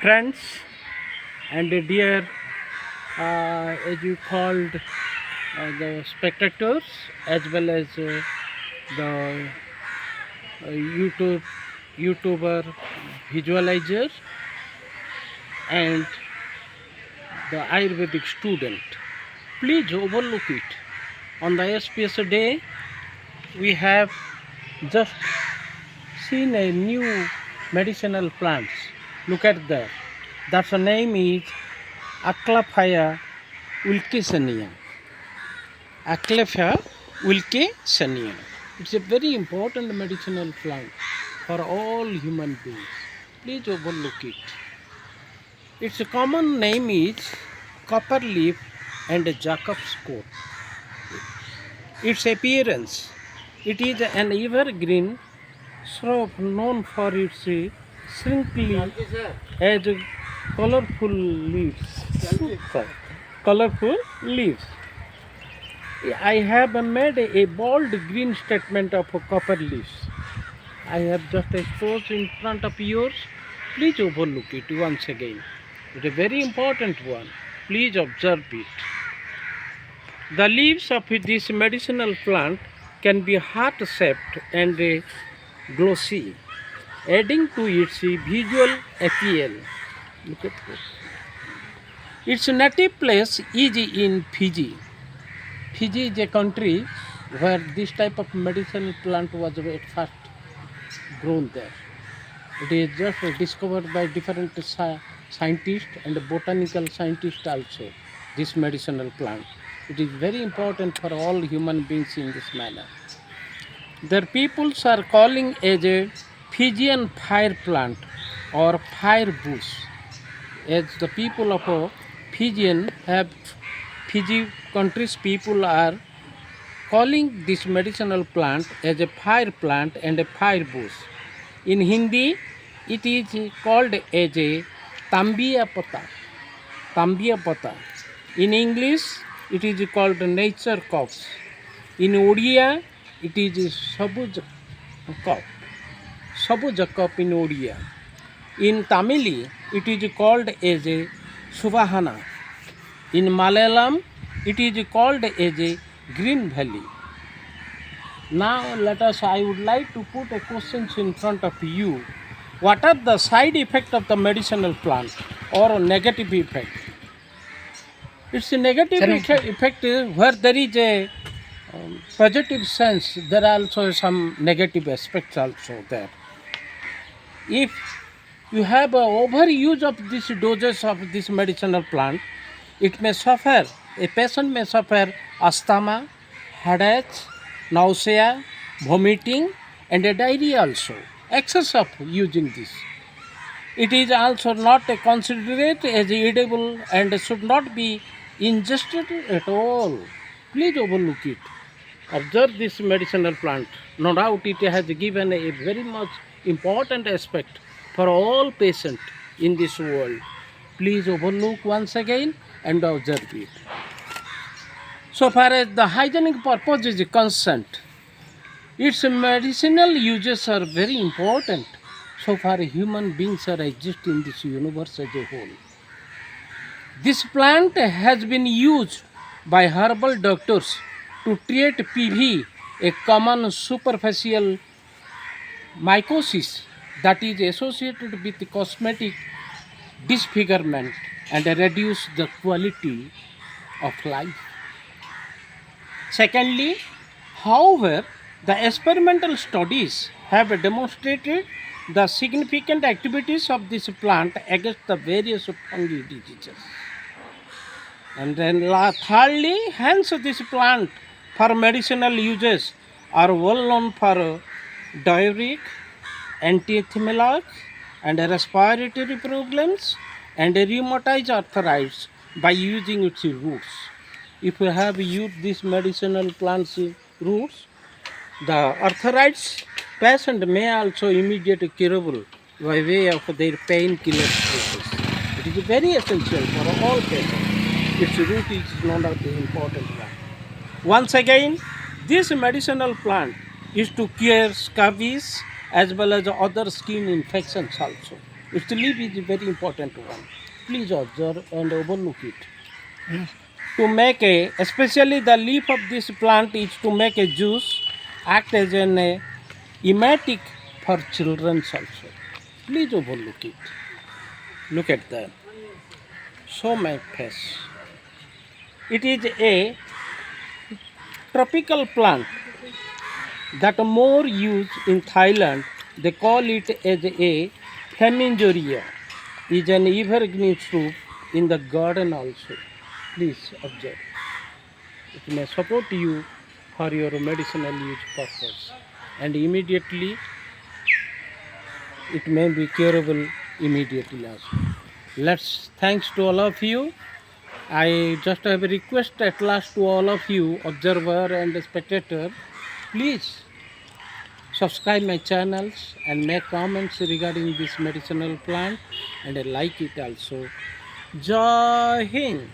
friends and dear, as you called, the spectators, as well as the YouTuber visualizer and the Ayurvedic student. Please overlook it. On the SPS day, we have just seen a new medicinal plants. Look at that. That's the name is Aclaphaia wilkinsonii. Aclaphaia wilkinsonii. It's a very important medicinal plant for all human beings. Please overlook it. Its common name is copper leaf and Jacob's coat. Its appearance, it is an evergreen shrub known for its shrinkly as colorful leaves. Colorful leaves. I have made a bold green statement of copper leaves. I have just exposed in front of yours. Please overlook it once again. It's a very important one. Please observe it. The leaves of this medicinal plant can be heart-shaped and glossy, adding to its visual appeal. Look at this. Its native place is in Fiji. Fiji is a country where this type of medicinal plant was at first grown there. It is just discovered by different scientists and botanical scientists also, this medicinal plant. It is very important for all human beings in this manner. Their peoples are calling as a Fijian fire plant or fire bush, as the people of Fijian have Fiji country's people are calling this medicinal plant as a fire plant and a fire bush. In Hindi, it is called as a Tambiya Pata. Tambiya Pata. In English, it is called nature copse. In Odia, it is Sabuj cop. Sabuj cop in Odia. In Tamil, it is called as a Subhahana. In Malayalam, it is called as a green valley. Now I would like to put a question in front of you. What are the side effects of the medicinal plant or negative effect? It's a negative effect where there is a positive sense. There are also some negative aspects also there. If you have a overuse of this doses of this medicinal plant, it may suffer, a patient may suffer asthma, headache, nausea, vomiting and a diarrhea also. Excess of using this. It is also not considered as edible and should not be ingested at all. Please overlook it. Observe this medicinal plant. No doubt it has given a very much important aspect for all patients in this world. Please overlook once again and observe it. So far as the hygienic purpose is concerned, its medicinal uses are very important. So far human beings are exist in this universe as a whole. This plant has been used by herbal doctors to treat PV, a common superficial mycosis that is associated with cosmetic disfigurement and reduce the quality of life. Secondly, however, the experimental studies have demonstrated the significant activities of this plant against the various fungal diseases. And then thirdly, hence this plant for medicinal uses are well known for diuretic, anti-thymic and respiratory problems and rheumatoid arthritis by using its roots. If you have used this medicinal plant's roots, the arthritis patient may also immediately curable by way of their painkiller process. It is very essential for all patients. Its root is known as the important one. Once again, this medicinal plant is to cure scabies as well as other skin infections also. Its leaf is a very important one. Please observe and overlook it. To make especially the leaf of this plant is to make a juice, act as an emetic for children also. Please overlook it. Look at that. Show my face. It is a tropical plant that more used in Thailand. They call it as a Flamingoria. Is an evergreen shrub in the garden also. Please observe. It may support you for your medicinal use purpose, and immediately it may be curable immediately also. Let's thanks to all of you. I just have a request at last to all of you, observer and spectator. Please subscribe my channels and make comments regarding this medicinal plant and like it also. Jai Hind.